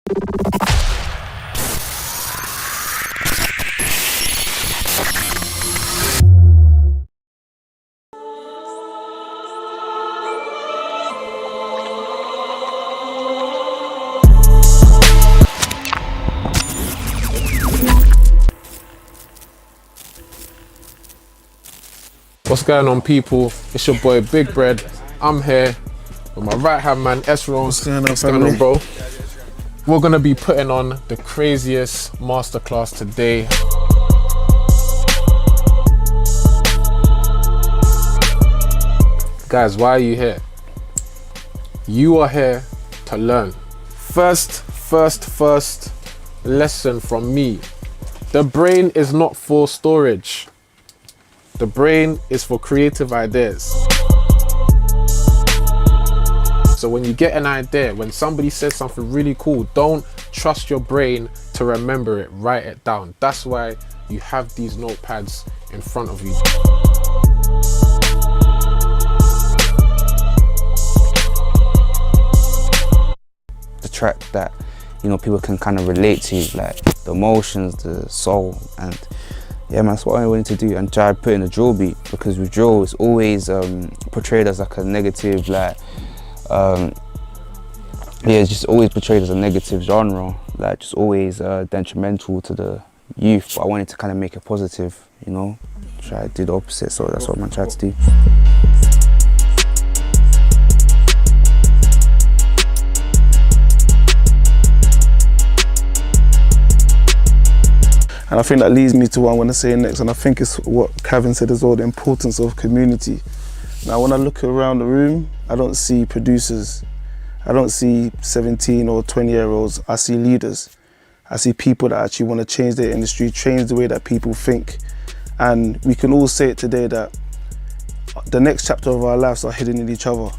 What's going on, people? It's your boy Big Bread. I'm here with my right hand man Esro. What's going on, What's going family? on, bro? We're gonna be putting on the craziest masterclass today. Guys, why are you here? You are here to learn. First lesson from me. The brain is not for storage. The brain is for creative ideas. So when you get an idea, when somebody says something really cool, don't trust your brain to remember it, write it down. That's why you have these notepads in front of you. The track that, you know, people can kind of relate to, like the emotions, the soul, and yeah, man, that's what I wanted to do, and try to put in a drill beat, because with drill it's always portrayed as like a negative, like it's just always portrayed as a negative genre, like just always detrimental to the youth. But I wanted to kind of make it positive, you know, try to do the opposite. So that's what I'm gonna try to do. And I think that leads me to what I'm going to say next, and I think it's what Kevin said as well, the importance of community. Now, when I look around the room, I don't see producers. I don't see 17 or 20-year-olds. I see leaders. I see people that actually want to change their industry, change the way that people think. And we can all say it today that the next chapter of our lives are hidden in each other.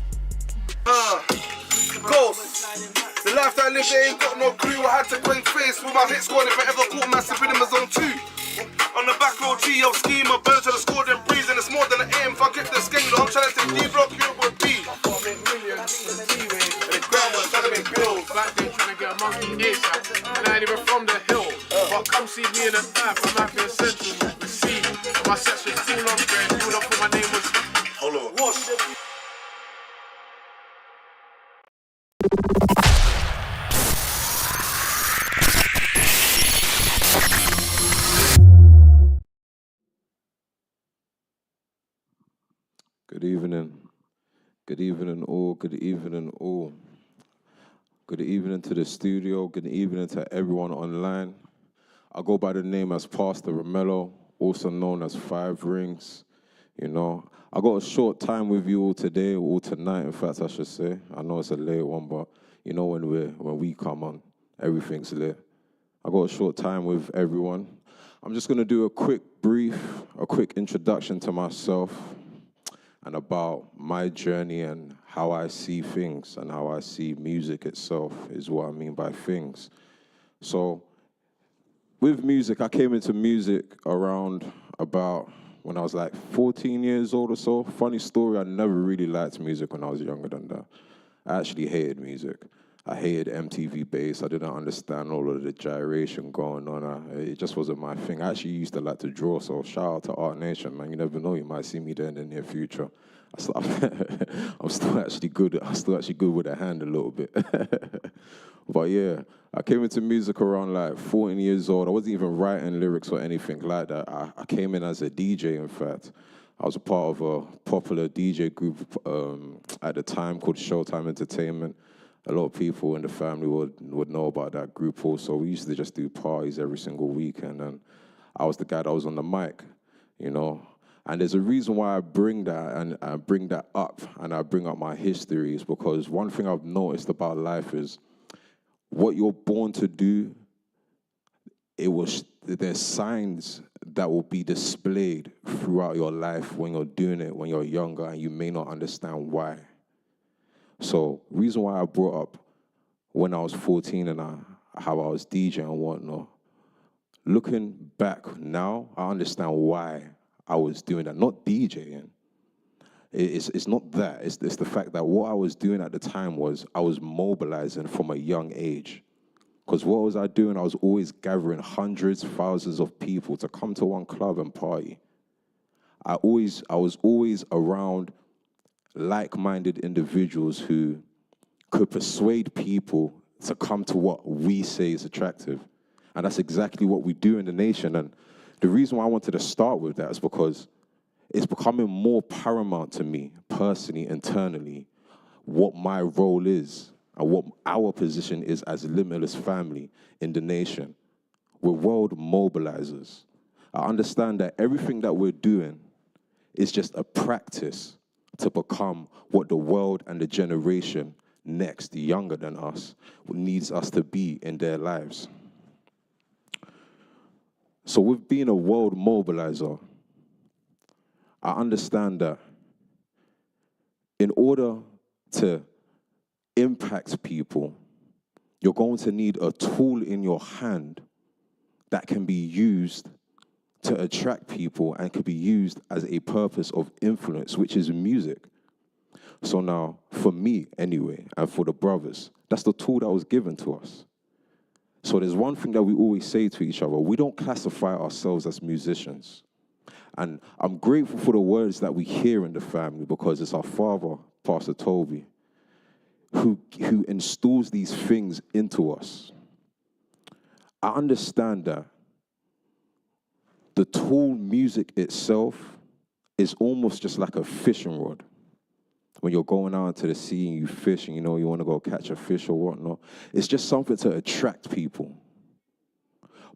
The life that I lived, they ain't got no clue. I had to bring face with my hit squad if I ever caught massive rhythm as on 2. On the back row, G-Yo schema, birds to the score, then breeze, and it's more than an aim. If I get the scandal, I'm trying to take D-Block, you with B. I gotta make millions, and the ground was trying to make bills. Like they trying to get a monkey ASAP, and I ain't even from the hill. But come see me in the app, I'm happy in Central. See, my section's too long, friend. You know, my name was. Hold on. Whoosh. Good evening. Good evening all. Good evening all. Good evening to the studio. Good evening to everyone online. I go by the name as Pastor Romello, also known as Five Rings. You know, I got a short time with you all today, or tonight, in fact, I should say. I know it's a late one, but you know when we come on, everything's lit. I got a short time with everyone. I'm just gonna do a quick introduction to myself and about my journey and how I see things and how I see music itself is what I mean by things. So with music, I came into music around about when I was like 14 years old or so. Funny story, I never really liked music when I was younger than that. I actually hated music. I hated MTV bass. I didn't understand all of the gyration going on. It just wasn't my thing. I actually used to like to draw, so shout out to Art Nation, man. You never know, you might see me there in the near future. I'm still actually good with a hand a little bit. But yeah, I came into music around like 14 years old. I wasn't even writing lyrics or anything like that. I came in as a DJ, in fact. I was a part of a popular DJ group at the time called Showtime Entertainment. A lot of people in the family would know about that group also. We used to just do parties every single weekend, and I was the guy that was on the mic, you know. And there's a reason why I bring that, and I bring that up, and I bring up my history, is because one thing I've noticed about life is what you're born to do, there's signs that will be displayed throughout your life when you're doing it, when you're younger, and you may not understand why. So, reason why I brought up when I was 14 and how I was DJing and whatnot, looking back now, I understand why I was doing that. Not DJing. It's not that. It's the fact that what I was doing at the time was I was mobilizing from a young age. Because what was I doing? I was always gathering hundreds, thousands of people to come to one club and party. I was always around like-minded individuals who could persuade people to come to what we say is attractive. And that's exactly what we do in the nation. And the reason why I wanted to start with that is because it's becoming more paramount to me, personally, internally, what my role is and what our position is as a Limitless family in the nation. We're world mobilizers. I understand that everything that we're doing is just a practice to become what the world and the generation next, younger than us, needs us to be in their lives. So with being a world mobilizer, I understand that in order to impact people, you're going to need a tool in your hand that can be used to attract people and can be used as a purpose of influence, which is music. So now, for me anyway, and for the brothers, that's the tool that was given to us. So there's one thing that we always say to each other: we don't classify ourselves as musicians. And I'm grateful for the words that we hear in the family, because it's our father, Pastor Toby, who instills these things into us. I understand that the tool music itself is almost just like a fishing rod. When you're going out into the sea and you fish and you know you want to go catch a fish or whatnot, it's just something to attract people.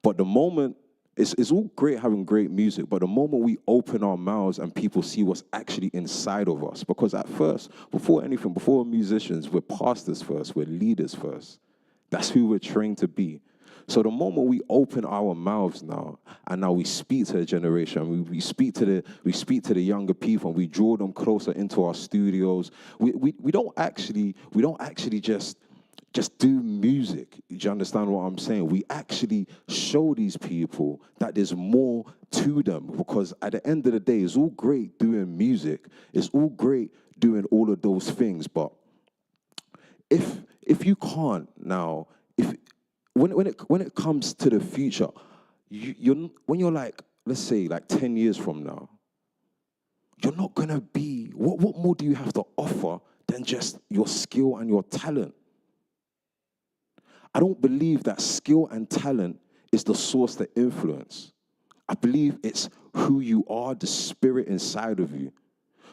But the moment, it's all great having great music, but the moment we open our mouths and people see what's actually inside of us, because at first, before we're musicians, we're pastors first, we're leaders first. That's who we're trained to be. So the moment we open our mouths now, and now we speak to the generation, we speak to the younger people, and we draw them closer into our studios. We don't actually just do music. Do you understand what I'm saying? We actually show these people that there's more to them, because at the end of the day, it's all great doing music. It's all great doing all of those things, but if you can't now, when it comes to the future, when you're like, let's say like 10 years from now, you're not gonna be, what more do you have to offer than just your skill and your talent? I don't believe that skill and talent is the source to influence. I believe it's who you are, the spirit inside of you.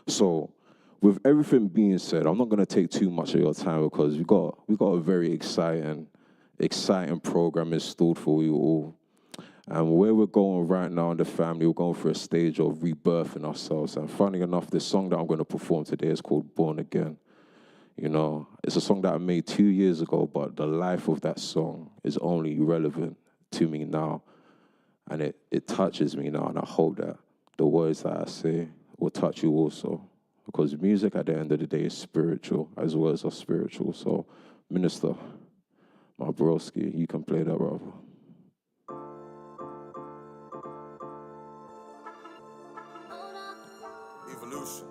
So with everything being said, I'm not gonna take too much of your time, because we got a very exciting program installed for you all. And where we're going right now in the family, we're going through a stage of rebirthing ourselves. And funny enough, the song that I'm going to perform today is called Born Again. You know, it's a song that I made 2 years ago, but the life of that song is only relevant to me now. And it touches me now, and I hope that the words that I say will touch you also. Because music at the end of the day is spiritual, as well as spiritual. So, Minister, my broski, you can play that, brother. Evolution.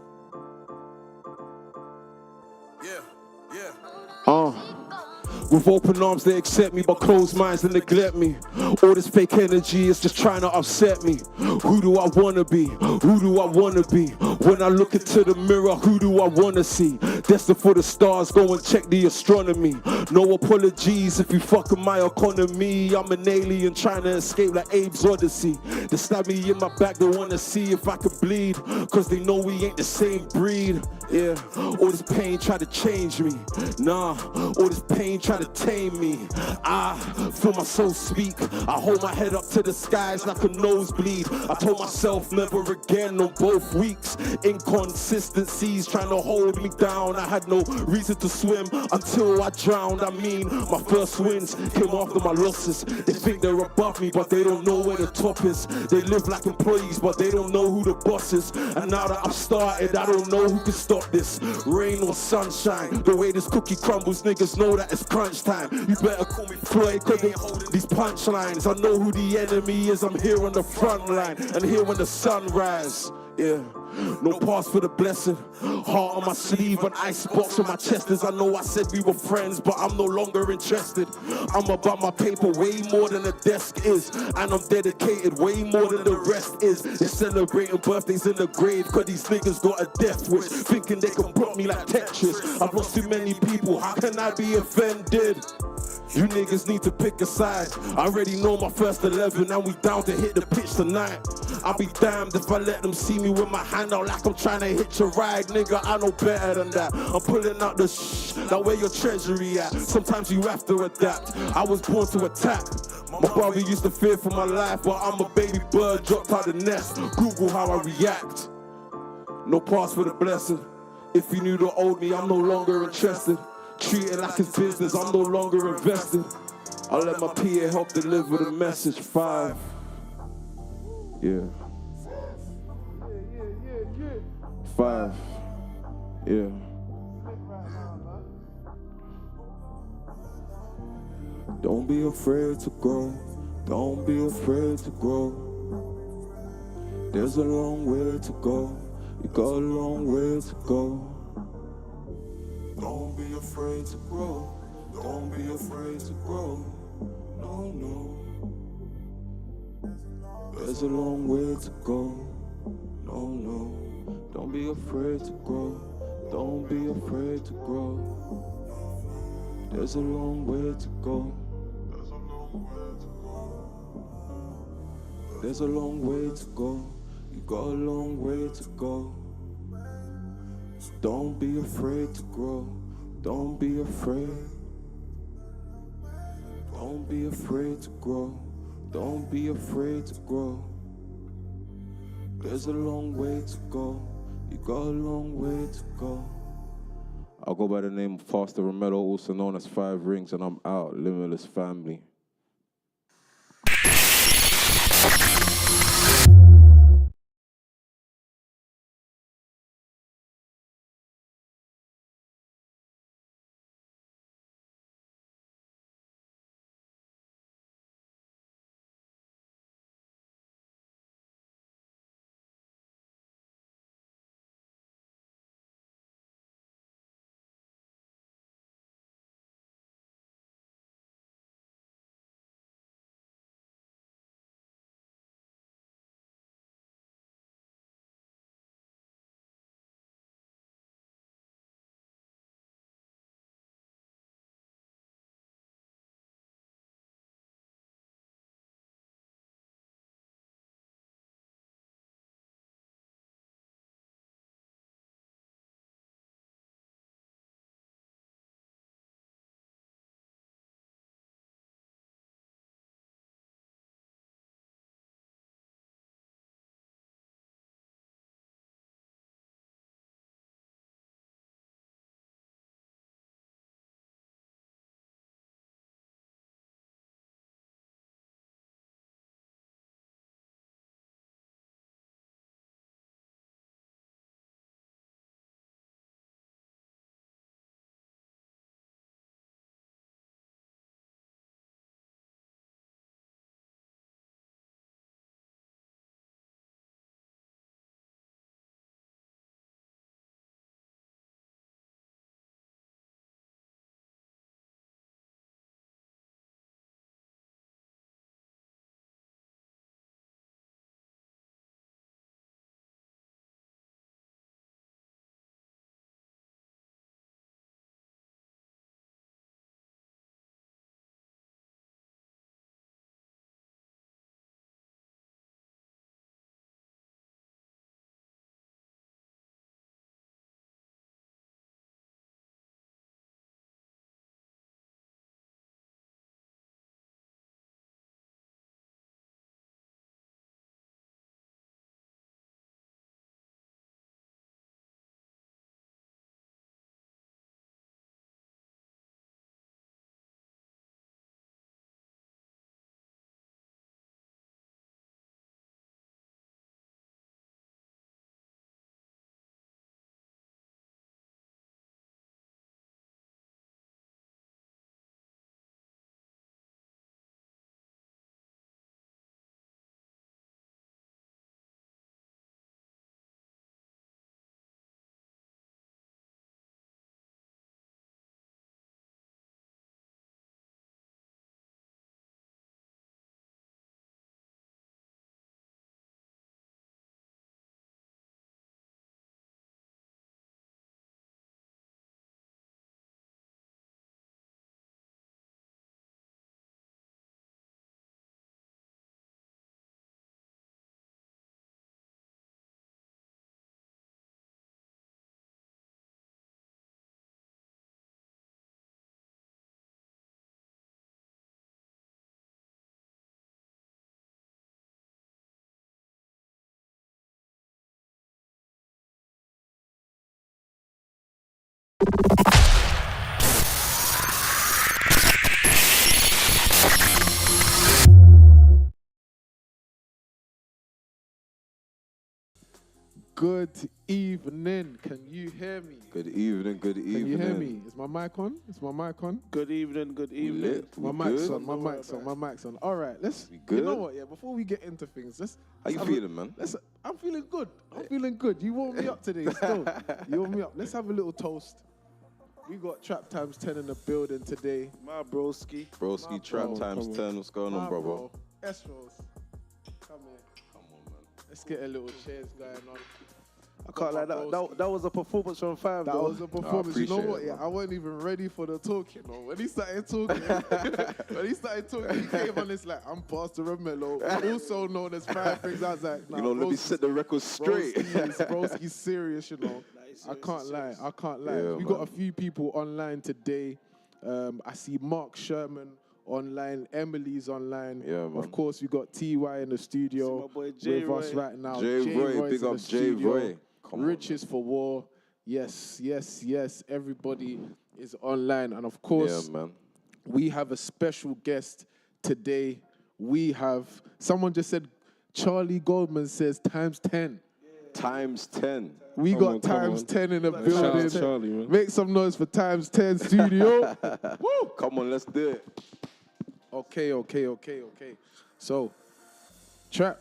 Yeah. With open arms, they accept me, but closed minds, they neglect me. All this fake energy is just trying to upset me. Who do I want to be? Who do I want to be? When I look into the mirror, who do I want to see? Destined for the stars, go and check the astronomy. No apologies if you fuck with my economy. I'm an alien trying to escape like Abe's Odyssey. They stab me in my back, they want to see if I could bleed, cause they know we ain't the same breed. Yeah, all this pain try to change me. Nah, all this pain try to tame me. I feel my soul speak. I hold my head up to the skies like a nosebleed. I told myself never again on both weeks. Inconsistencies trying to hold me down. I had no reason to swim until I drowned. I mean, my first wins came after my losses. They think they're above me, but they don't know where the top is. They live like employees, but they don't know who the boss is. And now that I've started, I don't know who can stop this. Rain or sunshine, the way this cookie crumbles, niggas know that it's crunch time. You better call me Floyd, cause they ain't holding these punchlines. I know who the enemy is, I'm here on the front line, and here when the sun rise. Yeah. No pause for the blessing. Heart on my sleeve, an icebox on my chest. As I know I said we were friends, but I'm no longer interested. I'm about my paper way more than a desk is. And I'm dedicated way more than the rest is. They're celebrating birthdays in the grave, cause these niggas got a death wish. Thinking they can block me like Tetris. I've lost too many people, how can I be offended? You niggas need to pick a side. I already know my first 11 and we down to hit the pitch tonight. I'll be damned if I let them see me with my hand out like I'm trying to hitch a ride. Nigga, I know better than that. I'm pulling out the like where your treasury at. Sometimes you have to adapt. I was born to attack. My brother used to fear for my life, but I'm a baby bird dropped out the nest. Google how I react. No pass for the blessing. If you knew the old me, I'm no longer interested. Treat it like it's business, I'm no longer invested. I'll let my PA help deliver the message. 5. Yeah. 5. Yeah. Don't be afraid to grow. Don't be afraid to grow. There's a long way to go. You got a long way to go. Don't be afraid to grow. Don't be afraid to grow. No, no. There's a long way to go. No, no. Don't be afraid to grow. Don't be afraid to grow. There's a long way to go. There's a long way to go. You got a long way to go. Don't be afraid to grow. Don't be afraid. Don't be afraid to grow. Don't be afraid to grow. There's a long way to go. You got a long way to go. I'll go by the name of Pastor Romero, also known as 5 Rings, and I'm out. Limitless family. Good evening. Can you hear me? Good evening, good evening. Can you hear me? Is my mic on? Is my mic on? Good evening, good evening. Lit? My We mic's good? on. My mic's on. My mic's on. All right, let's. We You good? know what? Yeah. Before we get into things, How you feeling, man? I'm feeling good. I'm feeling good. You warmed me up today. Still, you warmed me up. Let's have a little toast. We got Trap Times 10 in the building today. My broski. Broski, My Trap bro, times come on. 10. What's going on, brother? S-Rolls. Come here. Come on, man. Let's get a little cheers going on. I can't lie, that was a performance from 5. That was a performance. You know appreciate what? it, Yeah, man. I wasn't even ready for the talk. You know, when he started talking, he came on this like, I'm Pastor Romello, also known as 5 Things. I was like, nah, You know, let me set the record straight. Broski's serious. You know, He's I serious, can't he's lie. serious. I can't lie. Yeah, We got a few people online today. I see Mark Sherman online, Emily's online. Yeah, man. Of course, we got TY in the studio See my boy with J-Roy. us right now. J-Roy, J-Roy's big in up the studio. J-Roy. Come on, Riches for War. Yes. Everybody is online. And of course, Yeah, man. we have a special guest today. We have, someone just said, Charlie Goldman says times 10. Times 10. We Come got on, come times on. 10 in the Shout out building. Charlie, man. Make some noise for times 10 studio. Woo! Come on, let's do it. Okay. So, Trap,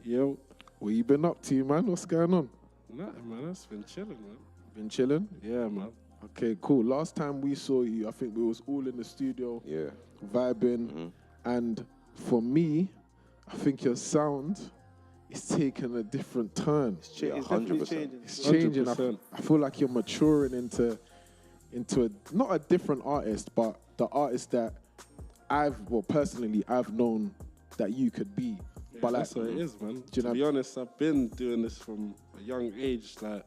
Yo, what you been up to, man? What's going on? nothing, man. That's been chilling, man. Been chilling? Yeah, man. Okay, cool. Last time we saw you, I think we was all in the studio, Yeah. vibing. And for me, I think your sound is taking a different turn. It's Yeah, definitely 100%. changing. It's changing. 100%. I feel like you're maturing into not a different artist, but the artist that personally I've known that you could be. But like, That's what it is, man. you To know- be honest, I've been doing this from a young age, like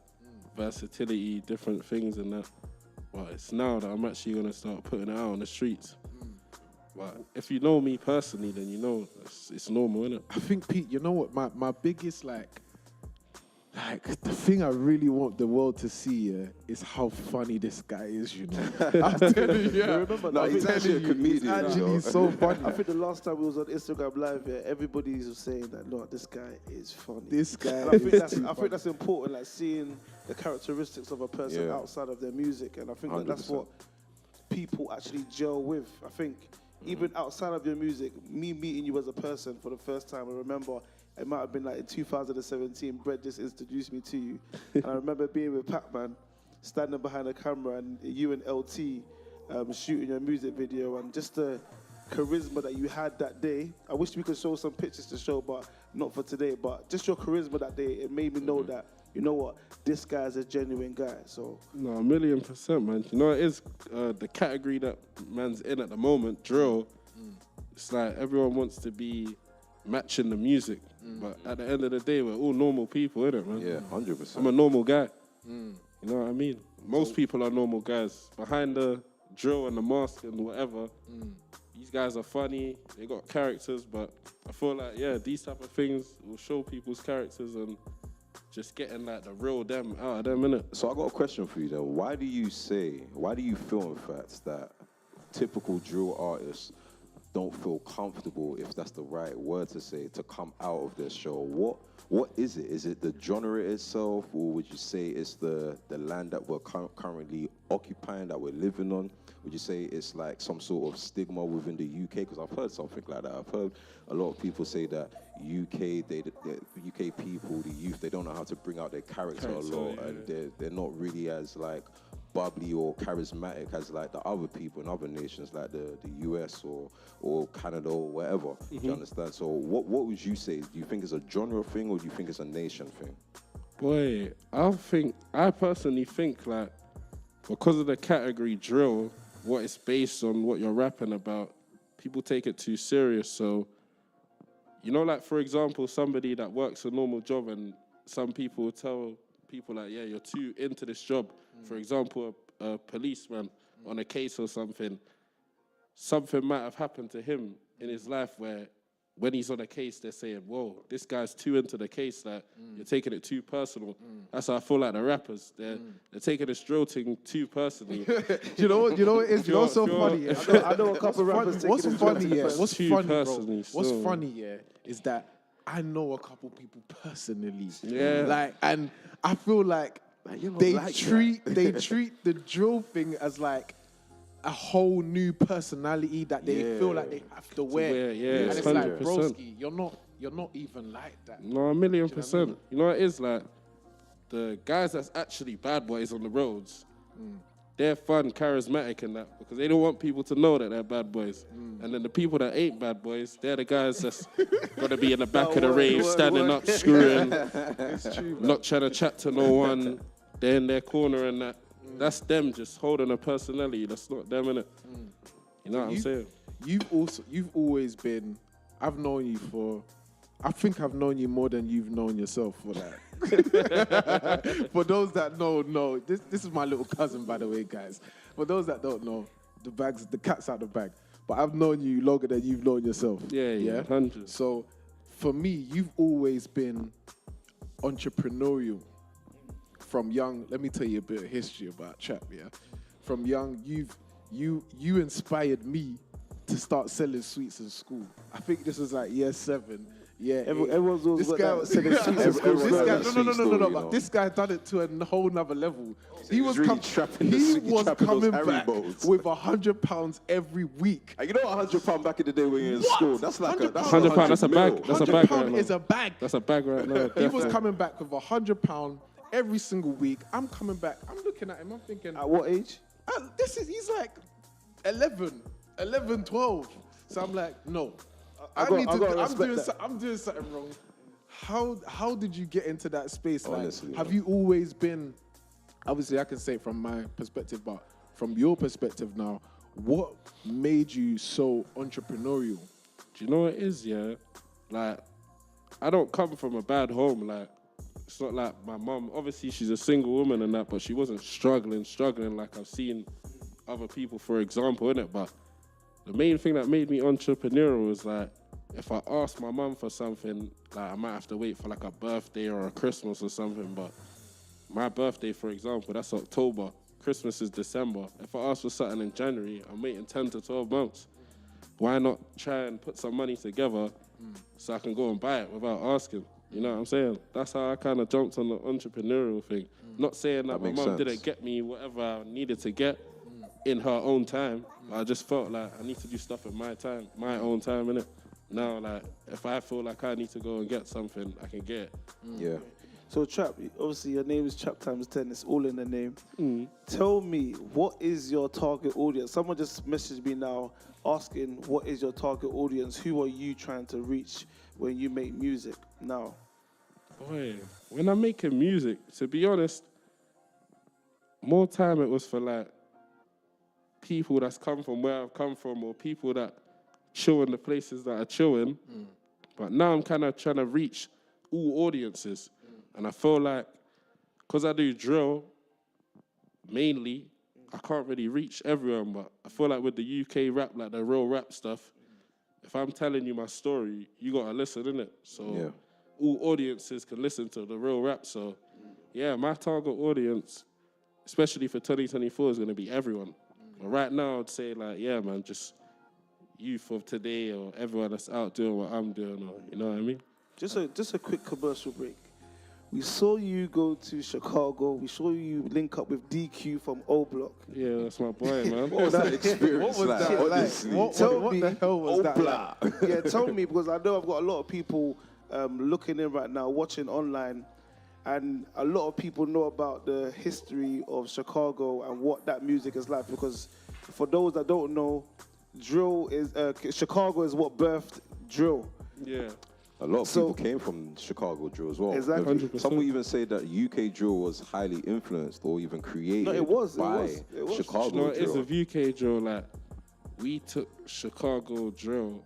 versatility, different things and that. But it's now that I'm actually going to start putting it out on the streets. But if you know me personally, then you know it's normal, innit? I think, Pete, you know what? My biggest like the thing I really want the world to see is how funny this guy is. You know, I'm telling you, yeah. Remember, No, I he's think- actually a comedian. He's actually so funny. I think the last time we was on Instagram Live, everybody was saying that, no, this guy is funny. This guy And I think is that's too I funny. think that's important, like seeing the characteristics of a person Yeah. outside of their music, and I think that that's 100%. what people actually gel with. I think even outside of your music, me meeting you as a person for the first time, I remember it might have been like in 2017. Brett just introduced me to you, and I remember being with Pac-Man, standing behind the camera, and you and LT shooting your music video, and just the charisma that you had that day. I wish we could show some pictures to show, but not for today. But just your charisma that day, it made me know that, you know what, this guy's a genuine guy. So No, 1,000,000%, man. You know, it is the category that man's in at the moment, drill. It's like everyone wants to be matching the music. But at the end of the day, we're all normal people, innit, man? Yeah, 100%. I'm a normal guy. You know what I mean? Most people are normal guys. Behind the drill and the mask and whatever, these guys are funny. They got characters, but I feel like, yeah, these type of things will show people's characters and just getting like the real them out of them, innit? So I got a question for you then. Why do you feel in fact that typical drill artists don't feel comfortable, if that's the right word to say, to come out of their show? What is it? Is it the genre itself, or would you say it's the land that we're currently occupying, that we're living on? Would you say it's like some sort of stigma within the UK? Because I've heard something like that. I've heard a lot of people say that the UK people, the youth, they don't know how to bring out their character a lot, yeah, and they're not really as like bubbly or charismatic as like the other people in other nations, like the US or Canada or whatever. Do you understand? So what would you say? Do you think it's a genre thing, or do you think it's a nation thing? Boy, I personally think like, because of the category drill, what it's based on, what you're rapping about, people take it too serious. So, you know, like for example, somebody that works a normal job, and some people tell people like, yeah, you're too into this job. For example, a policeman on a case or something might have happened to him in his life where when he's on a case, they're saying, whoa, this guy's too into the case, that you're taking it too personal. That's how I feel like the rappers, they're taking this drill thing too personally. You know what it is? You know what's so funny? Yeah? I know a couple rappers taking What's this funny? job Yeah. too What's Too funny, bro? personally, What's so- funny? Yeah, is that I know a couple people personally. Yeah. Like, and I feel like you're not they like treat the drill thing as like a whole new personality that they feel like they have to wear. wear, yeah, And it's it's like, 100%. broski, you're not even like that. No, 1,000,000%. You know what it is like? The guys that's actually bad boys on the roads, they're fun, charismatic and that, because they don't want people to know that they're bad boys. And then the people that ain't bad boys, they're the guys that's gonna be in the back of the rave, standing up, screwing, not trying to chat to no one. They're in their corner and that. That's them just holding a personality. That's not them, innit? You know what I'm saying? You've always been. I've known you for. I think I've known you more than you've known yourself for that. For those that know, this is my little cousin, by the way, guys. For those that don't know, the cat's out the bag. But I've known you longer than you've known yourself. Yeah, 100. So, for me, you've always been entrepreneurial from young. Let me tell you a bit of history about trap. Yeah, from young, you inspired me to start selling sweets in school. I think this was like year 7. Yeah, Everyone's always this got guy that selling sweets in school. This guy, Everyone knows no, the sweet but story, this guy done it to a whole nother level. He was really trapping the he sweet- was trapping those coming Harry back boats. with £100 every week. And you know what, £100 back in the day when you're in school, that's like a that's £100, £100, that's a bag. That's a bag right £100 now. is a bag. That's a bag right now. He was coming back with £100 every single week. I'm coming back. I'm looking at him. I'm thinking, At what age? he's like 11, 12. So I'm like, no. I gotta respect that. I'm doing something wrong. How did you get into that space? Like, Honestly, have you always been? Obviously, I can say it from my perspective, but from your perspective now, what made you so entrepreneurial? Do you know what it is, yeah? Like, I don't come from a bad home. Like, it's not like my mum, obviously she's a single woman and that, but she wasn't struggling like I've seen other people, for example, innit? But the main thing that made me entrepreneurial was like, if I asked my mum for something, like I might have to wait for like a birthday or a Christmas or something, but my birthday, for example, that's October. Christmas is December. If I ask for something in January, I'm waiting 10 to 12 months. Why not try and put some money together so I can go and buy it without asking? You know what I'm saying? That's how I kind of jumped on the entrepreneurial thing. Not saying that my makes mum sense. didn't get me whatever I needed to get in her own time. I just felt like I need to do stuff in my time, my own time, innit? Now, like, if I feel like I need to go and get something, I can get it. Yeah. So Trap, obviously your name is Trap times 10. It's all in the name. Tell me, what is your target audience? Someone just messaged me now asking, what is your target audience? Who are you trying to reach when you make music now? Boy, when I'm making music, to be honest, more time it was for like people that's come from where I've come from or people that chill in the places that are chilling. But now I'm kind of trying to reach all audiences. And I feel like, because I do drill, mainly, I can't really reach everyone, but I feel like with the UK rap, like the real rap stuff, if I'm telling you my story, you got to listen, innit? So all audiences can listen to the real rap. So, yeah, my target audience, especially for 2024, is going to be everyone. But right now, I'd say, like, yeah, man, just youth of today or everyone that's out doing what I'm doing, or you know what I mean? Just a quick commercial break. We saw you go to Chicago. We saw you link up with DQ from O Block. Yeah, that's my boy, man. What was that experience What was like? that like? Honestly? What the hell was that like? Yeah, tell me, because I know I've got a lot of people looking in right now, watching online, and a lot of people know about the history of Chicago and what that music is like. Because for those that don't know, drill is Chicago is what birthed drill. Yeah. A lot of So- people came from Chicago drill as well. Exactly. 100%. Some will even say that UK drill was highly influenced or even created No, it was. by It was. Chicago No, it's drill. a UK drill. Like, we took Chicago drill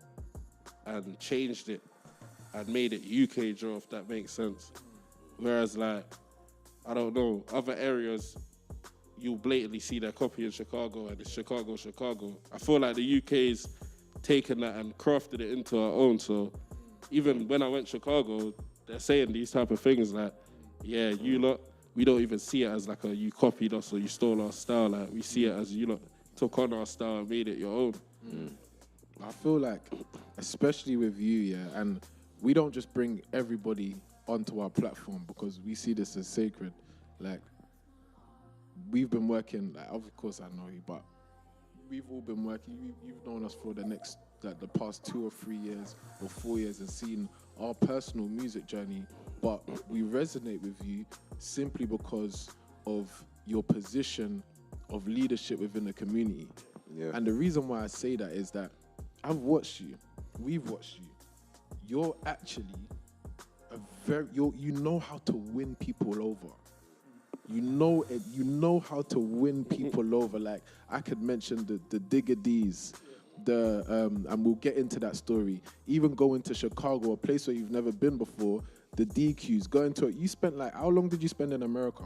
and changed it and made it UK drill, if that makes sense. Whereas, like, I don't know, other areas, you'll blatantly see they're copying Chicago and it's Chicago. I feel like the UK's taken that and crafted it into our own. So even when I went to Chicago, they're saying these type of things like, yeah, you lot, we don't even see it as like you copied us or you stole our style. Like, we see it as you lot took on our style and made it your own. I feel like, especially with you, yeah, and we don't just bring everybody onto our platform because we see this as sacred. Like, we've been working, like, of course I know you, but we've all been working. You've known us for the past 2 or 3 years or 4 years and seen our personal music journey, but we resonate with you simply because of your position of leadership within the community. Yeah. And the reason why I say that is that I've watched you, we've watched you. You're actually you know how to win people over. You know how to win people over. Like, I could mention the Digga D's, and we'll get into that story. Even going to Chicago, a place where you've never been before, the DQs, going to it. You spent how long did you spend in America?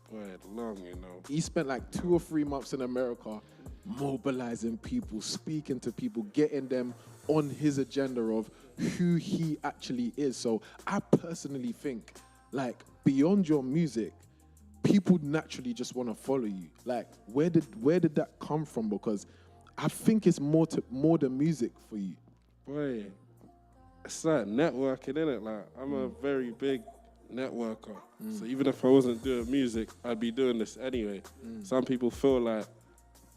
Boy, long, you know. He spent 2 or 3 months in America mobilizing people, speaking to people, getting them on his agenda of who he actually is. So I personally think, beyond your music, people naturally just want to follow you. Where did that come from? Because I think it's more than music for you. Boy, it's like networking, innit? Like, I'm a very big networker. So even if I wasn't doing music, I'd be doing this anyway. Some people feel like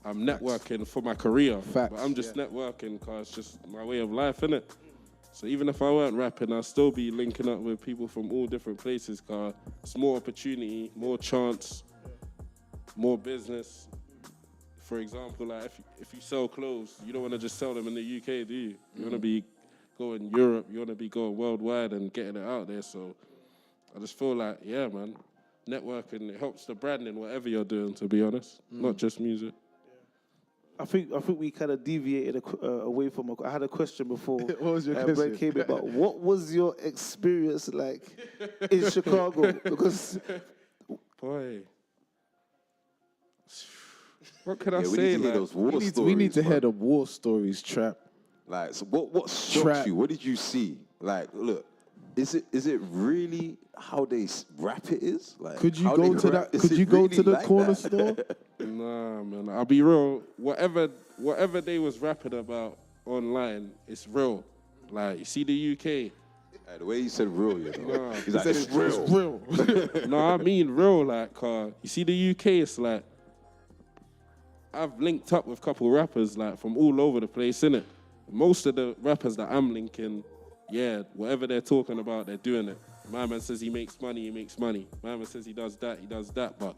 I'm networking for my career, but I'm just networking because it's just my way of life, innit? So even if I weren't rapping, I'd still be linking up with people from all different places because it's more opportunity, more chance, more business. For example, if you sell clothes, you don't want to just sell them in the UK, do you? You want to be going Europe, you want to be going worldwide and getting it out there. So I just feel like, yeah, man, networking, it helps the branding, whatever you're doing, to be honest, not just music. I think we kind of deviated away from. I had a question before. What was your question? Brett came in, but what was your experience like in Chicago? Because boy, what can I We say? need to hear those war stories. We need to bro. hear the war stories, Trap. So what shocked you? What did you see? Look, is it really how they rap it is? Could you how go they to rap- that? is Could it you go really to the like corner that? store? Nah, man, I'll be real. Whatever they was rapping about online, it's real. Like, you see the UK. The way he said real, you know. Nah. He's like, it's real. No, I mean real. Like, you see the UK, it's like, I've linked up with a couple rappers like from all over the place, innit? Most of the rappers that I'm linking, yeah, whatever they're talking about, they're doing it. My man says he makes money. My man says he does that. But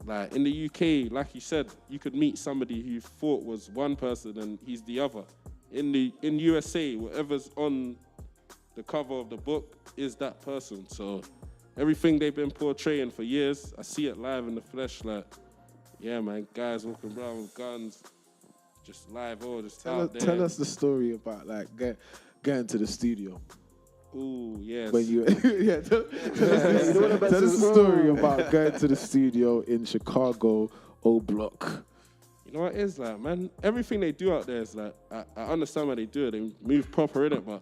like in the UK, like you said, you could meet somebody who thought was one person and he's the other. In USA, whatever's on the cover of the book is that person. So everything they've been portraying for years, I see it live in the flesh. Like, yeah, man, guys walking around with guns, just live or just out there. Tell us the story about going to the studio. Ooh, yes. When you tell us the story about going to the studio in Chicago, O Block. You know what it is like, man? Everything they do out there is like, I understand why they do it. They move proper in it, but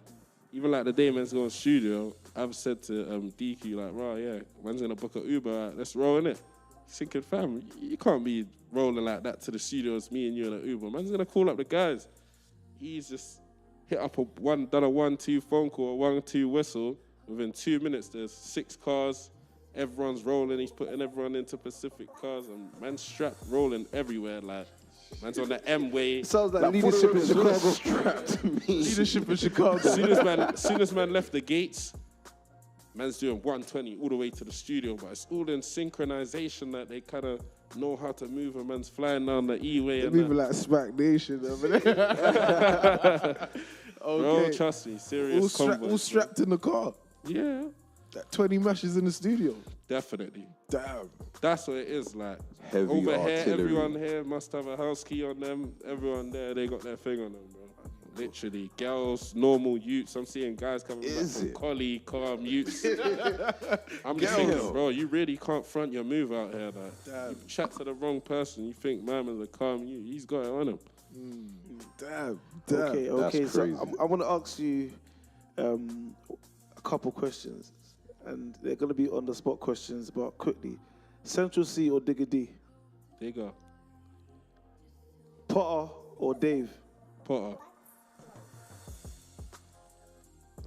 even like the day man's going studio, I've said to DQ, like, right, yeah, man's gonna book an Uber, right, let's roll in it. Thinking, fam, you can't be rolling like that to the studio. It's me and you in an Uber. Man's gonna call up the guys. He's just hit up done a 1-2 phone call, a 1-2 whistle. Within 2 minutes, there's 6 cars. Everyone's rolling. He's putting everyone into Pacific cars, and man's strapped, rolling everywhere. Like, man's on the M-way. sounds like leadership in Chicago. Strapped me. Leadership in Chicago. Soon as man left the gates, man's doing 120 all the way to the studio, but it's all in synchronization that they kind of know how to move, and man's flying down the E-way. They're moving like Smack Nation over there. Bro, trust me, serious convo. All strapped in the car. Yeah, Like 20 mashes in the studio. definitely. Damn. That's what it is like. Heavy Over artillery. here, everyone here must have a house key on them. Everyone there, they got their thing on them, bro. Literally, girls, normal youths. I'm seeing guys coming back Is from it? collie, calm youths. I'm just thinking, bro, you really can't front your move out here. Like, Damn. you chat to the wrong person, you think my man's a calm youth. He's got it on him. Damn. Okay. That's So crazy. I want to ask you a couple questions, and they're going to be on the spot questions, but quickly. Central C or Digga D? There you go. Potter or Dave? Potter.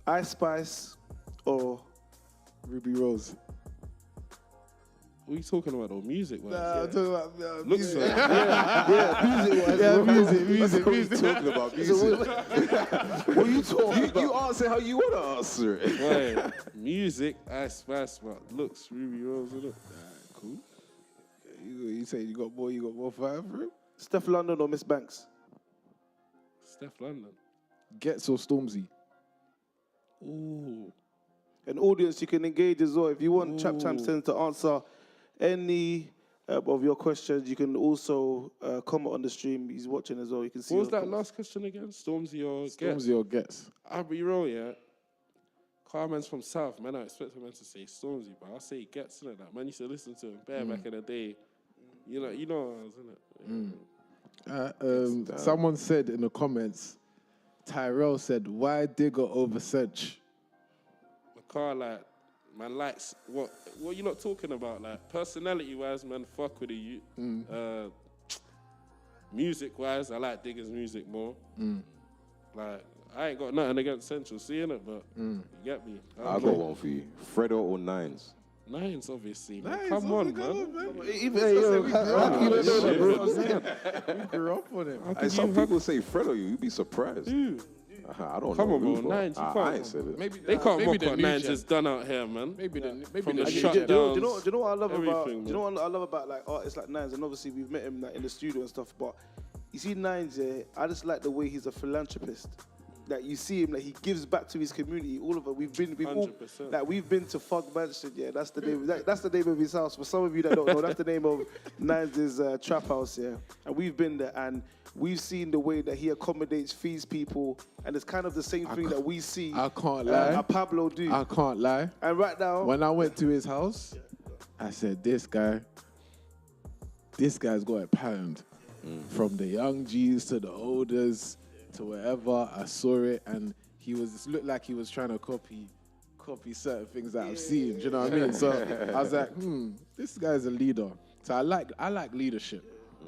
Ice Spice or Ruby Rose. What are you talking about though? Music, man. I'm talking about Looks music. music. Music. Talking about music. What are you talking about? You answer how you want to answer it. Wait, music, Ice Spice, but looks, Ruby Rose, isn't it? Cool. You say you got more fire for him? Steph London or Miss Banks? Steph London. Gets or Stormzy? Ooh. An audience you can engage as well. If you want Trap Times 10 to answer any of your questions, you can also comment on the stream. He's watching as well. You can see. What was your that comments. last question again? Stormzy or Gets? Stormzy or Gets? I'll be real, yeah. Carmen's from South, man. I expect him to say Stormzy, but I'll say Gets, innit? That man used to listen to him bare back in the day. You know, isn't it? Someone said in the comments, Tyrell said, "Why Digger over Sench?" The car, like, man likes what you not talking about, like personality wise, man. Fuck with the music wise, I like Digger's music more. Like, I ain't got nothing against Central, seeing it, but you get me. I got one for you. Fredo or Nines? Nines, obviously. Man. Nice, Come on, come man. on, man. Even how can you not know that, bro? We grew up on it. Hey, some people say Fredo, you'd be surprised. Dude, I don't come know. on, bro. who, but Nines, you I can't. ain't said it. Maybe They can't maybe mock the what new Nines gen. has done out here, man. Maybe the From the new shut gen. Do downs. you know what I love about? Everything, Do you know what I love about like artists like Nines? And obviously we've met him like, in the studio and stuff. But you see Nines, yeah, I just like the way he's a philanthropist. Like you see him, like he gives back to his community. All of it, we've all, 100%. like we've been to Fog Mansion. Yeah, that's the name. That's the name of his house. For some of you that don't know, that's the name of Nines' trap house. Yeah, and we've been there and we've seen the way that he accommodates, feeds people, and it's kind of the same thing that we see. I can't lie. Pablo do. I can't lie. And right now, When I went to his house, I said, this guy's got a pound. From the young G's to the olders to wherever, I saw it, and it looked like he was trying to copy certain things that I've seen. Do you know what I mean? So I was like, this guy's a leader. So I like leadership.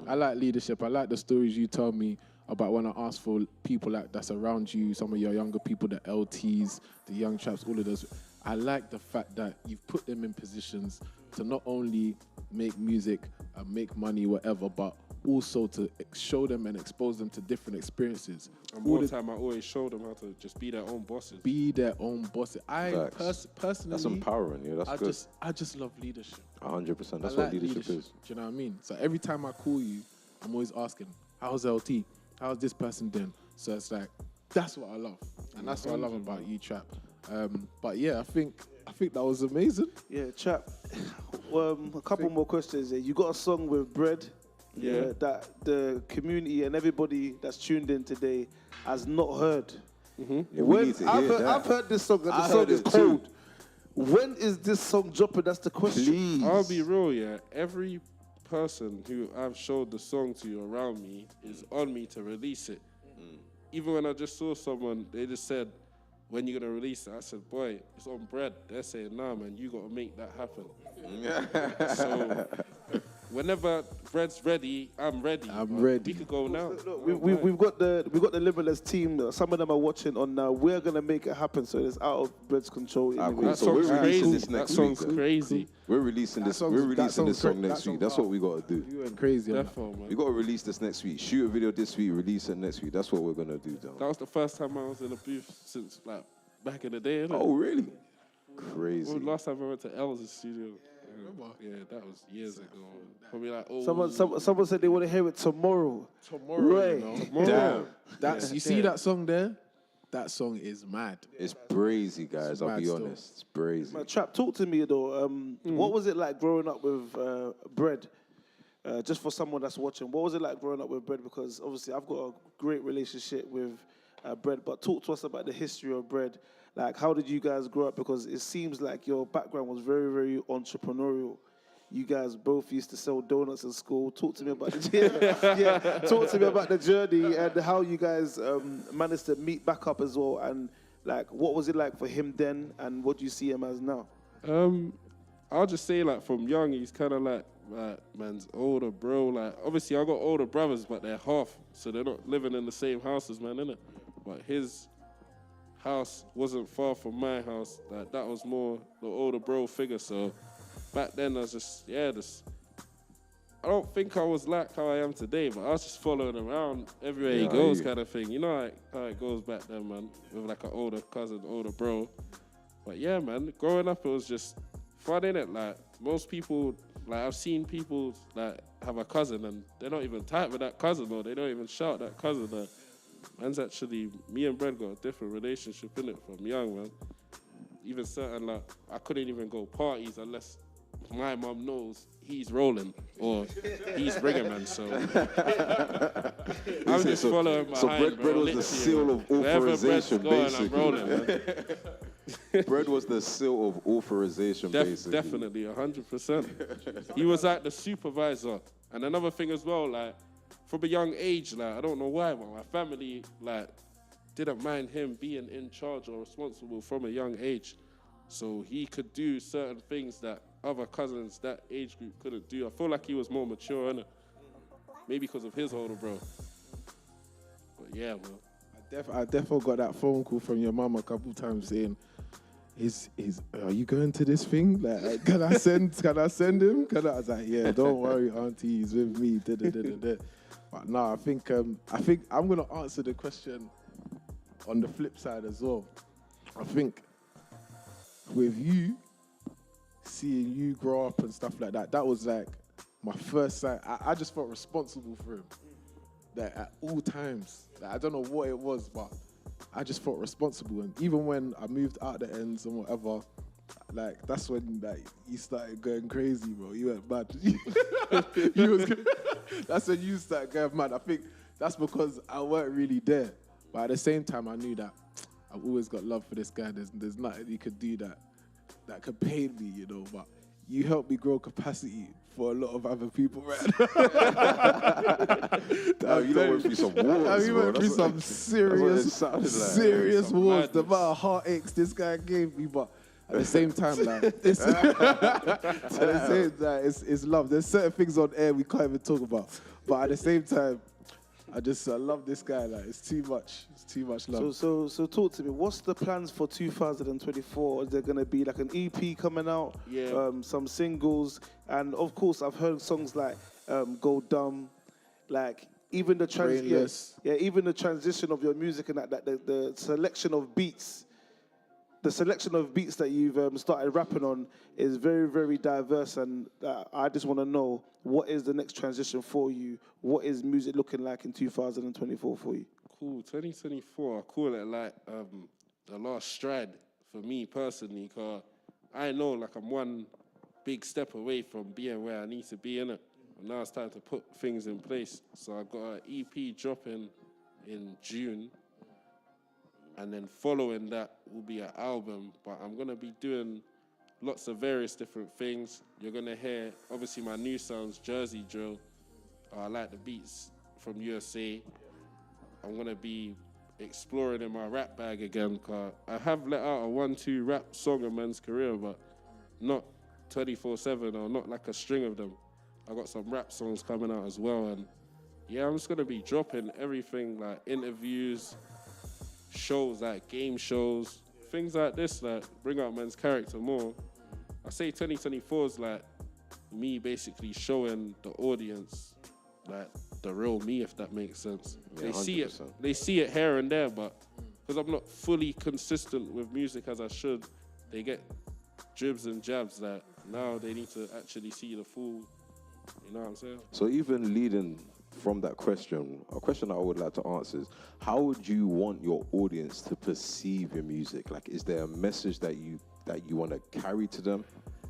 I like leadership. I like the stories you tell me about when I ask for people that's around you, some of your younger people, the LTs, the young chaps, all of those. I like the fact that you've put them in positions to not only make music and make money, whatever, but also to show them and expose them to different experiences. And more time, I always show them how to just be their own bosses. Be their own bosses. Facts. Personally, That's empowering, yeah. That's good. I just love leadership. 100%. That's I what like leadership is. Do you know what I mean? So every time I call you, I'm always asking, how's LT? How's this person doing? So it's like, that's what I love. And that's what I love about you, Trap. But yeah, I think that was amazing. yeah, Trap. A couple more questions. Yeah, you got a song with Bread. Yeah, that the community and everybody that's tuned in today has not heard. Yeah, we need to hear that. I've heard this song, and the I song heard is it too. cold. When is this song dropping? That's the question. Please. I'll be real, yeah. Every person who I've showed the song to around me is on me to release it. Even when I just saw someone, they just said, when you gonna release it? I said, boy, it's on Bread. They're saying, nah, man, you gotta make that happen. So whenever Bread's ready, I'm ready. I'm ready. We could go now. Look, we've got the Limitless team. Some of them are watching on now. We're gonna make it happen. So it's out of Bread's control. Anyway. That So we're song's releasing crazy. this That next song's week. crazy. We're releasing this. song's- We're that releasing this song's song cra- next that week. song's That's what we gotta do. You went crazy on that. Defo, man. We gotta release this next week. Shoot a video this week. Release it next week. That's what we're gonna do, though. That was the first time I was in a booth since like back in the day, innit? Oh, really? Well, Crazy. last time I went to L's studio. Yeah, that was years ago. Probably like, oh, Someone said they want to hear it tomorrow. Tomorrow, Right. you know. tomorrow. That's you see that song there? That song is mad. It's brazy, guys. I'll mad be still. honest. It's brazy. Trap, talk to me though. What was it like growing up with Bread? Just for someone that's watching, what was it like growing up with Bread? Because obviously I've got a great relationship with Bread, but talk to us about the history of Bread. Like, how did you guys grow up? Because it seems like your background was very, very entrepreneurial. You guys both used to sell donuts in school. Talk to me about Talk to me about the journey and how you guys managed to meet back up as well. And like, what was it like for him then, and what do you see him as now? I'll just say, like, from young, he's kind of like man's older bro. Like, obviously, I got older brothers, but they're half, so they're not living in the same house as man, innit? But his house wasn't far from my house. Like that was more the older bro figure. So back then I was just I don't think I was like how I am today, but I was just following around everywhere he goes, kind of thing. You know how it goes back then, man, with like an older cousin, older bro. But yeah, man, growing up, it was just fun, innit? Like, most people, like, I've seen people, like, have a cousin and they're not even tight with that cousin, or they don't even shout that cousin. Like, man's actually, me and Brad got a different relationship, innit, from young, man. Even certain, like, I couldn't even go parties unless my mum knows he's rolling or he's bringing, man. So I'm just following my hand, bread was the seal of authorization, basically. I'm rolling, man. Bread was the seal of authorization, basically. Definitely, 100%. He was like the supervisor. And another thing as well, like, from a young age, like, I don't know why, but my family, like, didn't mind him being in charge or responsible from a young age. So he could do certain things that other cousins that age group couldn't do. I feel like he was more mature, innit? Maybe because of his older bro. But yeah, man. I definitely got that phone call from your mum a couple times saying, are you going to this thing? Like, can I send him? I was like, yeah, don't worry, auntie, he's with me. But no, I think I'm gonna answer the question on the flip side as well. I think with you, seeing you grow up and stuff like that, that was like my first sign. I just felt responsible for him. Like at all times. Like, I don't know what it was, but I just felt responsible. And even when I moved out the ends and whatever, like that's when like you started going crazy, bro. You went mad. That's when you started going mad. I think that's because I weren't really there. But at the same time, I knew that I've always got love for this guy. There's nothing he could do that could pain me, you know. But you helped me grow capacity for a lot of other people, right? You went through some wars, you went through some serious wars. The amount of heartaches this guy gave me, but at the same time, like, it's love. There's certain things on air we can't even talk about, but at the same time, I love this guy. Like, it's too much. It's too much love. So talk to me. What's the plans for 2024? Is there going to be like an EP coming out? Yeah. Some singles, and of course, I've heard songs like "Go Dumb," like even the even the transition of your music and that the selection of beats. The selection of beats that you've started rapping on is very, very diverse, and I just want to know, what is the next transition for you? What is music looking like in 2024 for you? Cool, 2024, I call it like the last stride for me personally, because I know like I'm one big step away from being where I need to be, innit? And now it's time to put things in place. So I got an EP dropping in June. And then following that will be an album, but I'm going to be doing lots of various different things. You're going to hear, obviously, my new sounds, Jersey Drill. I like the beats from USA. I'm going to be exploring in my rap bag again, because I have let out a 1-2 rap song in man's career, but not 24/7 or not like a string of them. I got some rap songs coming out as well, and yeah, I'm just going to be dropping everything, like interviews, shows, like game shows, things like this, like bring out man's character more. I say 2024 is like me basically showing the audience like the real me, if that makes sense. Yeah, they see it here and there, but because I'm not fully consistent with music as I should, they get dribs and jabs that now they need to actually see the full, you know what I'm saying? So even leading from that question, a question I would like to answer is, how would you want your audience to perceive your music? Like, is there a message that you want to carry to them,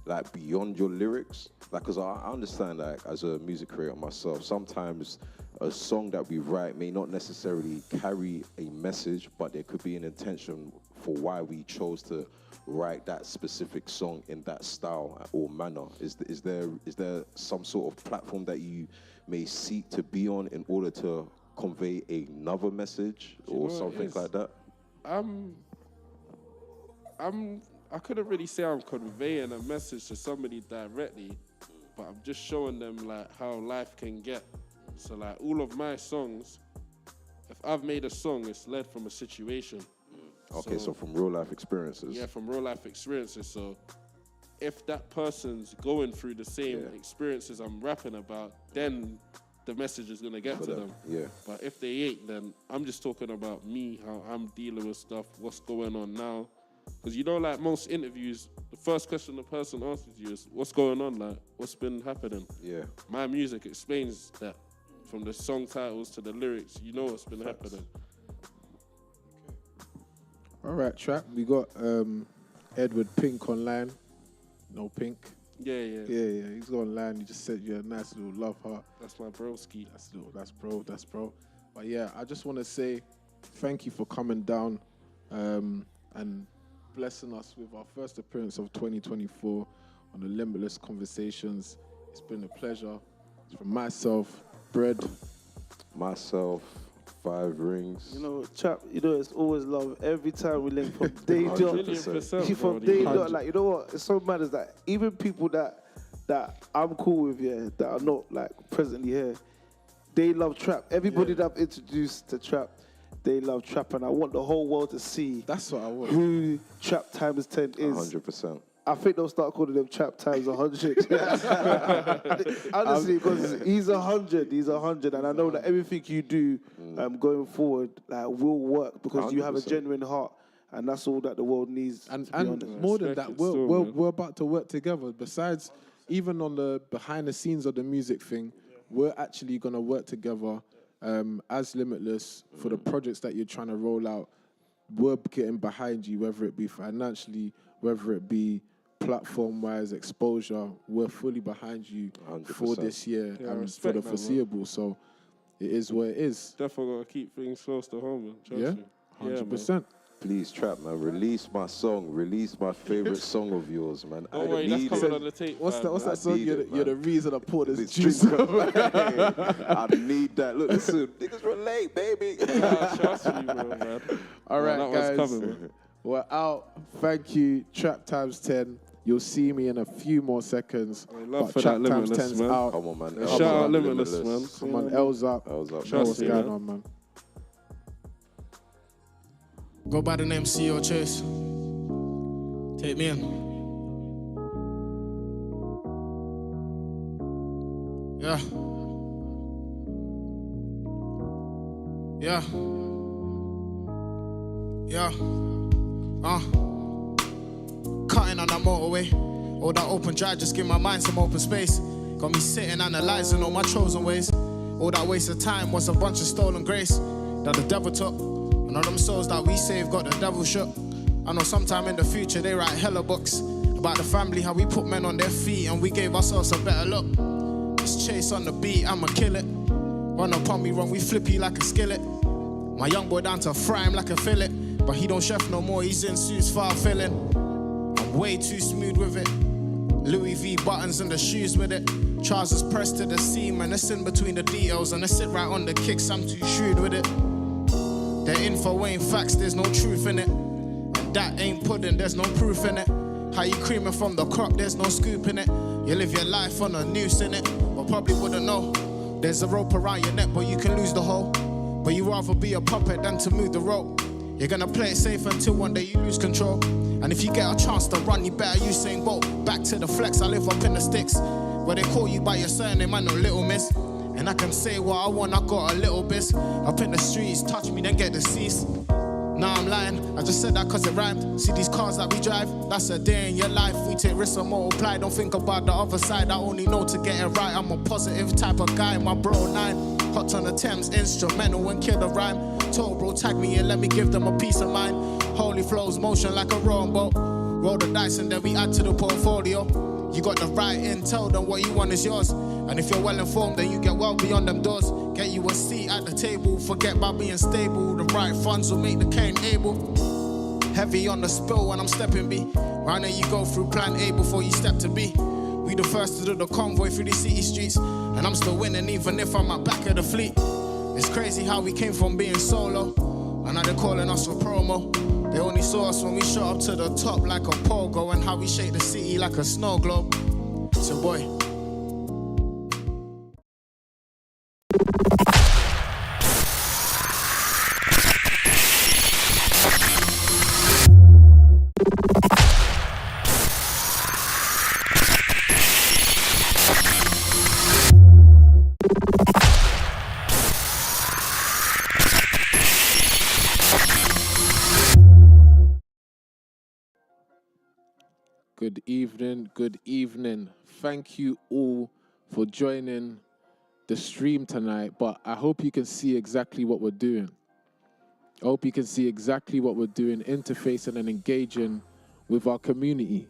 like beyond your lyrics? Like, because I understand, like, as a music creator myself, sometimes a song that we write may not necessarily carry a message, but there could be an intention for why we chose to write that specific song in that style or manner. Is there some sort of platform that you may seek to be on in order to convey another message or something like that? I couldn't really say I'm conveying a message to somebody directly, but I'm just showing them like how life can get. So like all of my songs, if I've made a song, it's led from a situation. Okay, so from real life experiences. Yeah, from real life experiences. So if that person's going through the same experiences I'm rapping about, then the message is going to get to them. Yeah. But if they ain't, then I'm just talking about me, how I'm dealing with stuff, what's going on now. Because you know, like most interviews, the first question the person asks you is, what's going on? Like, what's been happening? Yeah. My music explains that. From the song titles to the lyrics, you know what's been happening. All right, Trap. We got Edward Pink online. No Pink. Yeah. Yeah. He's got online. He just sent you a nice little love heart. That's my broski. That's bro. But yeah, I just want to say thank you for coming down and blessing us with our first appearance of 2024 on the Limitless Conversations. It's been a pleasure. It's from myself, Bread. Myself, 5 Rings. You know, Chap, you know, it's always love. Every time we link from day dot, 100%, from day dot, like, you know what? It's so mad is that even people that I'm cool with, that are not like presently here, they love Trap. Everybody that I've introduced to Trap, they love Trap, and I want the whole world to see. That's what I want. Who Trap times 10 is. 100%. I think they'll start calling them Trap times 100. Honestly, because he's 100, and I know that everything you do going forward will work because you have a 100%. genuine heart, and that's all that the world needs. And to be honest. more than Respect that, it still, we're about to work together. Besides, even on the behind the scenes of the music thing, we're actually gonna work together as Limitless for the projects that you're trying to roll out. We're getting behind you, whether it be financially, whether it be platform-wise, exposure. We're fully behind you 100%. for this year Yeah, I and for respect the that, man. foreseeable. So it is what it is. Definitely gotta keep things close to home, man. Trust Yeah, me. 100%. Please, Trap, man, release my song. Release my favorite song of yours, man. Don't worry, that's need coming it. on the tape. What's man. that song? need You're it, the man. reason I poured this This juice. drink- I need that. Look, listen, niggas relate, baby. Trust me, bro, man. All right, that guys. one's coming, man. We're out. Thank you. Trap times 10. You'll see me in a few more seconds. love But for Trap that times Limitless, 10's man. out. Come on, man. Shout out Limitless, man. Come on, L's up. L's up. Know Trust what's me, going man. on, man. Go by the name CEO Chase. Take me in. Yeah. Cutting on that motorway. All that open drive, just give my mind some open space. Got me sitting analysing all my chosen ways. All that waste of time was a bunch of stolen grace that the devil took. And all them souls that we saved got the devil shook. I know sometime in the future they write hella books about the family, how we put men on their feet and we gave ourselves a better look. This Chase on the beat, I'ma kill it. Run up on me wrong, we flippy like a skillet. My young boy down to fry him like a fillet, but he don't chef no more, he's in suits file filling. I'm way too smooth with it. Louis V buttons and the shoes with it. Trousers pressed to the seam and it's in between the details and I sit right on the kicks, I'm too shrewd with it. The info ain't facts, there's no truth in it. And that ain't pudding, there's no proof in it. How you creaming from the crop, there's no scoop in it. You live your life on a noose in it, but probably wouldn't know. There's a rope around your neck, but you can lose the hole. But you rather be a puppet than to move the rope. You're gonna play it safe until one day you lose control. And if you get a chance to run, you better use Usain Bolt. Back to the flex, I live up in the sticks, where they call you by your surname, I know Little Miss. And I can say what I want, I got a little bit. Up in the streets, touch me, then get deceased. Nah, I'm lying, I just said that cause it rhymed. See these cars that we drive, that's a day in your life. We take risks and multiply, don't think about the other side. I only know to get it right, I'm a positive type of guy. My bro 9, hot on the Thames, instrumental and kill the rhyme. Told bro, tag me and let me give them a peace of mind. Holy flows, motion like a rowing boat. Roll the dice and then we add to the portfolio. You got the right intel, then what you want is yours. And if you're well informed, then you get well beyond them doors. Get you a seat at the table, forget about being stable. The right funds will make the cane able. Heavy on the spill when I'm stepping B. Right now you go through plan A before you step to B. We the first to do the convoy through these city streets. And I'm still winning even if I'm at back of the fleet. It's crazy how we came from being solo, and now they're calling us for promo. They only saw us when we shot up to the top like a pogo, and how we shake the city like a snow globe. So boy. Good evening, good evening. Thank you all for joining the stream tonight, but I hope you can see exactly what we're doing. I hope you can see exactly what we're doing, interfacing and engaging with our community.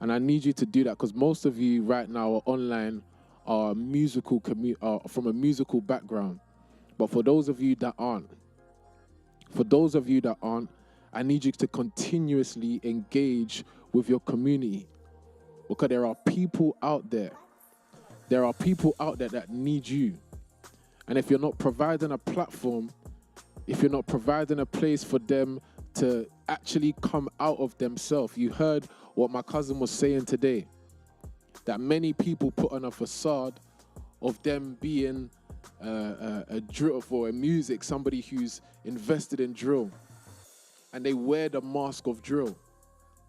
And I need you to do that because most of you right now are online, are from a musical background. But for those of you that aren't, I need you to continuously engage with your community because there are people out there. There are people out there that need you. And if you're not providing a platform, if you're not providing a place for them to actually come out of themselves, you heard what my cousin was saying today, that many people put on a facade of them being a drill for a music, somebody who's invested in drill. And they wear the mask of drill.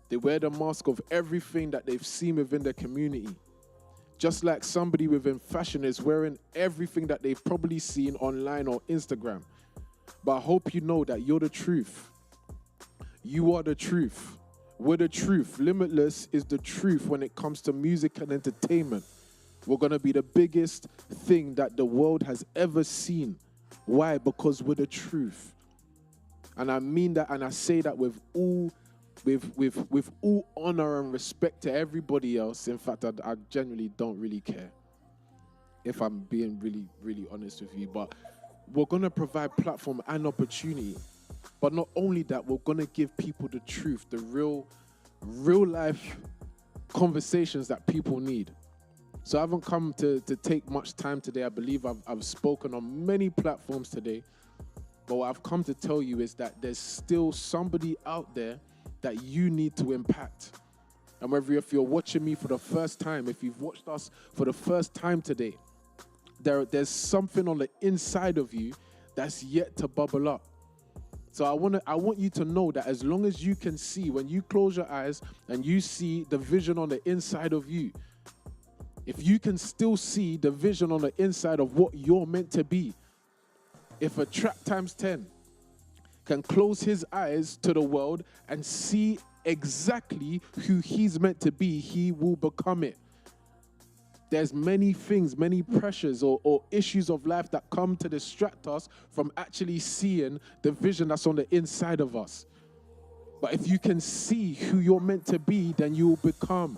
They wear the mask of everything that they've seen within their community. Just like somebody within fashion is wearing everything that they've probably seen online or Instagram. But I hope you know that you're the truth. You are the truth. We're the truth. Limitless is the truth when it comes to music and entertainment. We're going to be the biggest thing that the world has ever seen. Why? Because we're the truth. And I mean that, and I say that with all honor and respect to everybody else. In fact, I genuinely don't really care, if I'm being really, really honest with you. But we're going to provide platform and opportunity. But not only that, we're going to give people the truth, the real life conversations that people need. So I haven't come to take much time today. I believe I've spoken on many platforms today. But what I've come to tell you is that there's still somebody out there that you need to impact. And whether if you're watching me for the first time, if you've watched us for the first time today, there's something on the inside of you that's yet to bubble up. So I want you to know that as long as you can see, when you close your eyes and you see the vision on the inside of you, if you can still see the vision on the inside of what you're meant to be, if a Trap times 10 can close his eyes to the world and see exactly who he's meant to be, he will become it. There's many things, many pressures or issues of life that come to distract us from actually seeing the vision that's on the inside of us. But if you can see who you're meant to be, then you will become.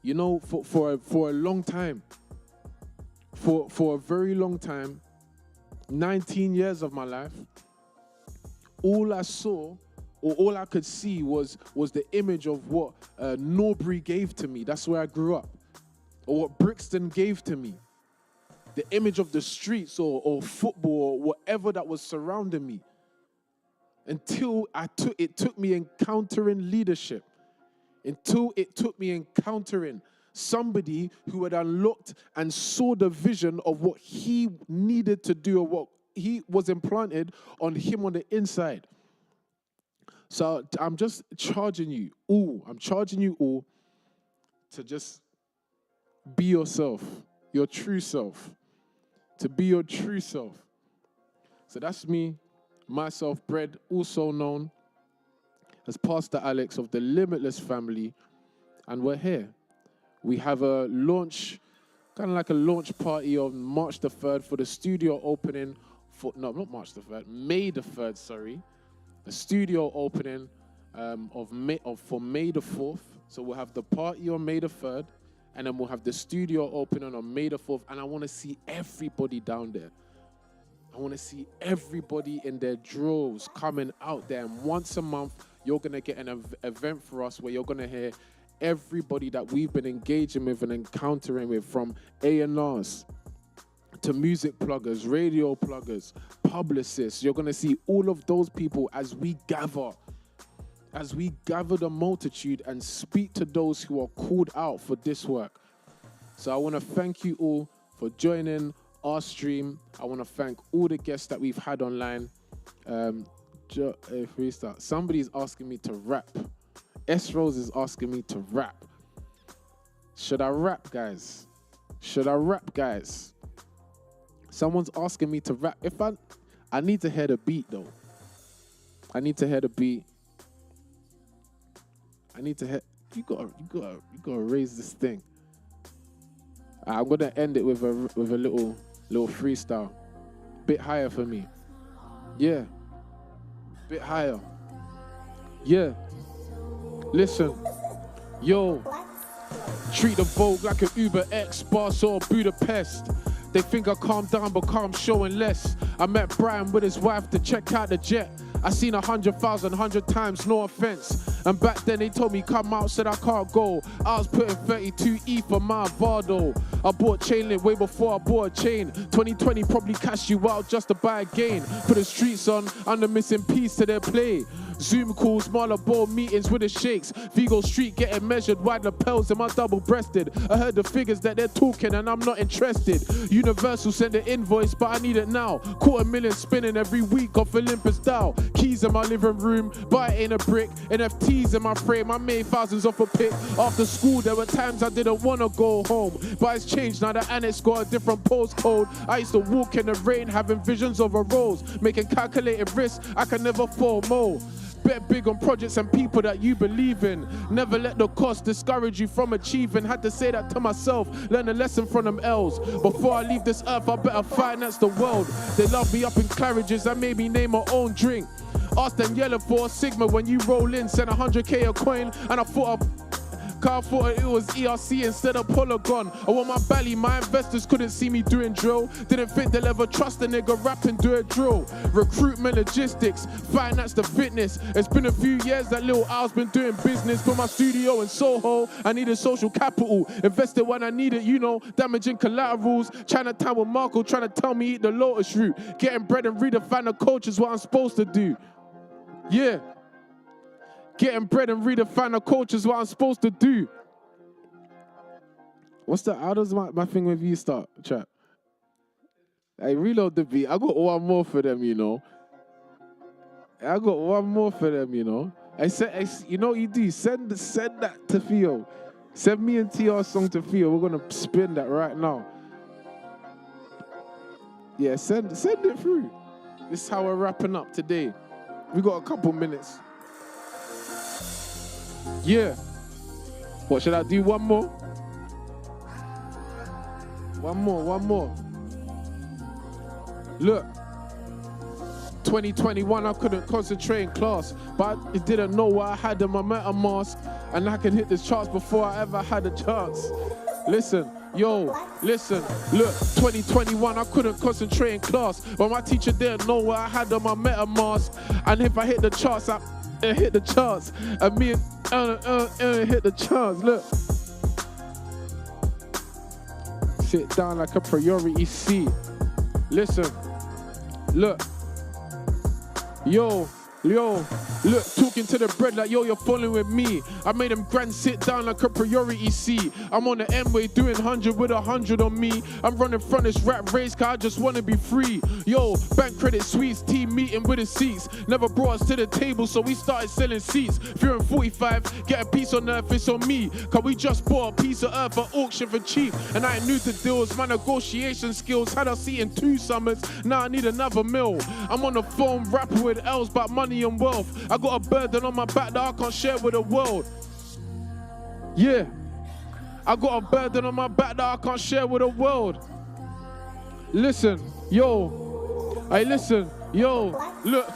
You know, for a long time, for a very long time, 19 years of my life, all I saw or all I could see was the image of what Norbury gave to me. That's where I grew up. Or what Brixton gave to me. The image of the streets or football or whatever that was surrounding me. Until it took me encountering leadership. Until it took me encountering somebody who had unlocked and saw the vision of what he needed to do or what he was implanted on him on the inside. So I'm just charging you all to just be yourself, your true self, to be your true self. So that's me, myself, Bread, also known as Pastor Alex of the Limitless family, and we're here. We have a launch, kind of like a launch party on March the 3rd for the studio opening for, no, not March the 3rd, May the 3rd, sorry. The studio opening for May the 4th. So we'll have the party on May the 3rd, and then we'll have the studio opening on May the 4th, and I want to see everybody down there. I want to see everybody in their droves coming out there. And once a month, you're going to get an event for us where you're going to hear everybody that we've been engaging with and encountering with, from A&Rs to music pluggers, radio pluggers, publicists. You're going to see all of those people as we gather the multitude and speak to those who are called out for this work. So I want to thank you all for joining our stream. I want to thank all the guests that we've had online. If we start, somebody's asking me to rap. S-Rose is asking me to rap. Should I rap, guys? Should I rap, guys? Someone's asking me to rap. I need to hear the beat, though. I need to hear the beat. I need to you gotta raise this thing. I'm gonna end it with a little freestyle. Bit higher for me. Yeah. Bit higher. Yeah. Listen. Yo. Treat the Vogue like an Uber X, Barca or Budapest. They think I calm down, but calm showing less. I met Brian with his wife to check out the jet. I seen 100,000 100 times, no offense. And back then they told me come out, said I can't go. I was putting 32E for my Vardo. I bought chain link way before I bought a chain. 2020 probably cashed you out just to buy a gain. Put the streets on, I'm the missing piece to their play. Zoom calls, smaller ball meetings with the shakes. Vigo Street getting measured, wide lapels and my double-breasted. I heard the figures that they're talking and I'm not interested. Universal send an invoice, but I need it now. $250,000 spinning every week off Olympus Dow. Keys in my living room, but it ain't a brick. NFTs in my frame, I made thousands off a pick. After school, there were times I didn't want to go home, but it's changed now. The annex got a different postcode. I used to walk in the rain, having visions of a rose, making calculated risks I can never FOMO. Bet big on projects and people that you believe in. Never let the cost discourage you from achieving. Had to say that to myself, learn a lesson from them L's. Before I leave this earth, I better finance the world. They love me up in Claridge's, I made me name my own drink. Ask them yellow for a Sigma when you roll in, send 100K a coin, and I thought it was ERC instead of Polygon. I want my belly, my investors couldn't see me doing drill. Didn't think they'll ever trust a nigga rapping, do a drill. Recruitment, logistics, finance the fitness. It's been a few years that Lil Al's been doing business. Put my studio in Soho, I needed social capital. Invested when I needed, you know, damaging collaterals. Chinatown with Marco trying to tell me eat the lotus root. Getting bread and redefine the culture is what I'm supposed to do. Yeah. Getting bread and redefine the culture is what I'm supposed to do. How does my thing with you start, chat? Hey, reload the beat. I got one more for them, you know. I got one more for them, you know. You know what you do? Send that to Theo. Send me and TR song to Theo. We're gonna spin that right now. Yeah, send it through. This is how we're wrapping up today. We got a couple minutes. Yeah. What should I do? One more? One more. Look. 2021, I couldn't concentrate in class, but I didn't know what I had in my MetaMask, and I can hit the charts before I ever had a chance. Listen, look, 2021, I couldn't concentrate in class, but my teacher didn't know what I had on my MetaMask, and if I hit the charts, I hit the charts, and me and hit the charts. Look, sit down like a priority C. Listen, look. Yo, look, talking to the bread like, yo, you're following with me. I made them grand sit down like a priority C. I'm on the M-way doing 100 with 100 on me. I'm running from this rap race cause I just want to be free. Yo, bank credit suites, team meeting with the seats. Never brought us to the table, so we started selling seats. 345, get a piece on earth, it's on me. Cause we just bought a piece of earth at auction for cheap. And I ain't new to deals, my negotiation skills had us eating 2 summers. Now I need another meal. I'm on the phone rapping with L's about money and wealth. I got a burden on my back that I can't share with the world. Yeah. I got a burden on my back that I can't share with the world. Listen, yo. Hey, listen, yo. Look.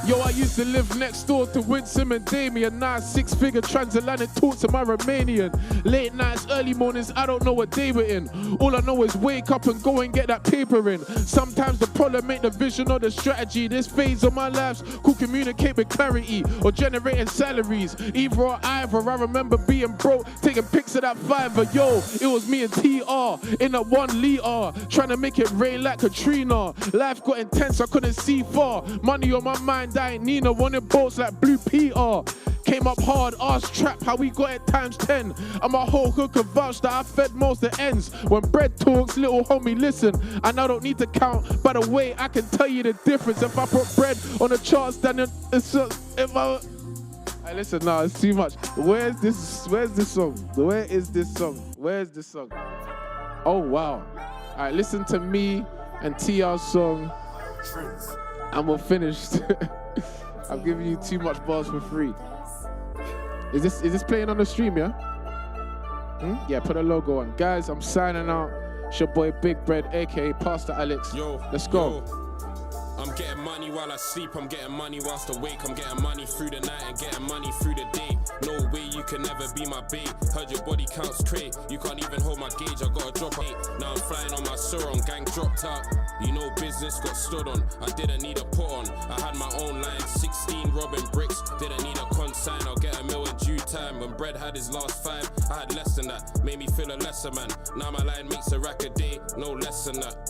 Yo, I used to live next door to Winsome and Damien. Now 6-figure transatlantic talk to my Romanian. Late nights, early mornings, I don't know what day we're in. All I know is wake up and go and get that paper in. Sometimes the problem ain't the vision or the strategy. This phase of my life could communicate with clarity or generating salaries. Either or either. I remember being broke, taking pics of that $5. Yo, it was me and TR in a 1 liter, trying to make it rain like Katrina. Life got intense, I couldn't see far. Money on my mind, I ain't Nina, wanted boats like Blue Peter. Came up hard, arse trap, how we got it times 10. And my whole hook can vouch that I fed most the ends. When bread talks, little homie, listen. And I don't need to count, by the way, I can tell you the difference. If I put bread on the charts, then it's if I... Hey, listen, nah, it's too much. Where's this song? Where is this song? Oh, wow. All right, listen to me and TR's song, and we're finished. I'm giving you too much bars for free. Is this playing on the stream, yeah? Yeah, put a logo on. Guys, I'm signing out. It's your boy Big Bread, aka Pastor Alex. Let's go. I'm getting money while I sleep, I'm getting money whilst awake, I'm getting money through the night and getting money through the day. No way you can never be my babe. Heard your body counts crate, you can't even hold my gauge, I got a drop 8. Now I'm flying on my Sauron, gang dropped out. You know business got stood on, I didn't need a put on. I had my own line, 16 robbing bricks, didn't need a consign. I'll get a meal in due time. When Bread had his last 5, I had less than that, made me feel a lesser man. Now my line makes a rack a day, no less than that.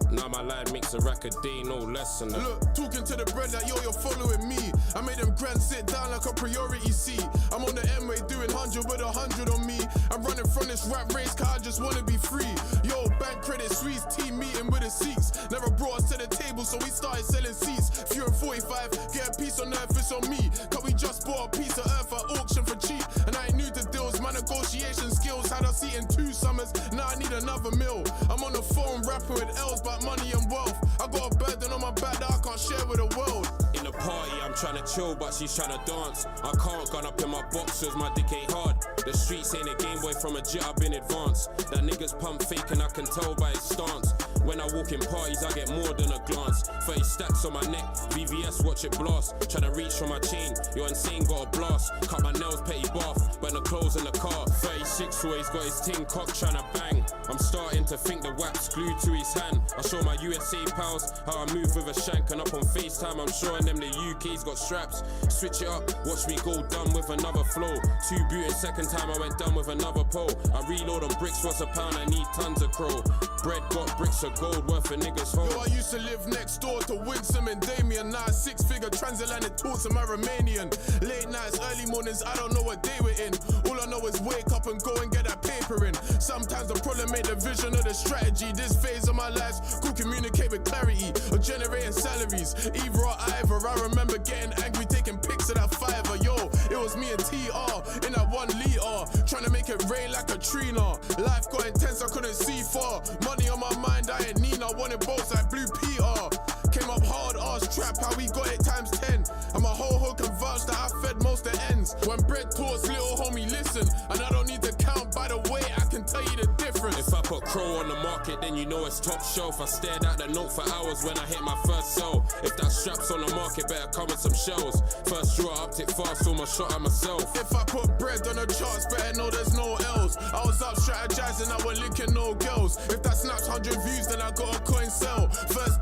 Now my line makes a rack a day, no less than that. Look, talking to the bread like, yo, you're following me. I made them grand sit down like a priority seat. I'm on the M-way doing 100 with 100 on me. I'm running from this rap race, cause I just wanna be free. Yo, bank credit, Swedes team meeting with the seats. Never brought us to the table, so we started selling seats. Few and 45, get a piece on earth, it's on me. Cause we just bought a piece of earth at auction for cheap. And I ain't new to deals, my negotiation skills. Had us eating 2 summers, now I need another meal. I'm on the phone rapping with L's about money and wealth. I got a burden on my back that I can't share with the world. In the party, I'm trying to chill, but she's trying to dance. I can't gun up in my boxers, my dick ain't hard. The streets ain't a Game Boy from a jet, I've been advanced. That nigga's pump fake and I can tell by his stance. When I walk in parties, I get more than a glance. 30 stacks on my neck, VVS, watch it blast. Trying to reach for my chain, you're insane, got a blast. Cut my nails, petty bath, but no clothes in the car. 36 always got his ting cock trying to bang. I'm starting to think the wax glued to his hand. I show my USA pals how I move with a shank, and up on FaceTime I'm showing them the UK's got straps. Switch it up, watch me go dumb with another flow. 2 booting, second time I went dumb with another pole. I reload on bricks, what's a pound, I need tons of crow. Bread got bricks of gold worth a nigga's home. Yo, I used to live next door to Winsome and Damien. Now a 6-figure transatlantic tour to my Romanian. Late nights, early mornings, I don't know what day we're in. All I know is wake up and go and get that paper in. Sometimes the problem ain't the vision or the strategy. This phase of my life, could communicate with clarity or generating salaries. Either or either. I remember getting angry, taking pics of that fiver. Yo, it was me and TR in that 1 liter, trying to make it rain like a Trina. Life got intense, I couldn't see far. Money on my mind, I ain't need. I wanted both like Blue Peter. Came up hard, arse trap, how we got it times 10. And my whole hood can vouch that I fed most the ends. When bread talks, little homie, listen. And I don't need to count by the way, I can tell you the difference. If I put crow on the market, then you know it's top shelf. I stared at the note for hours when I hit my first sell. If that strap's on the market, better come with some shells. First draw, I upped it fast, almost shot at myself. If I put bread on the charts, better know there's no L's. I was up strategizing, I wasn't linking no girls. If that snaps 100 views, then I got a coin sell. First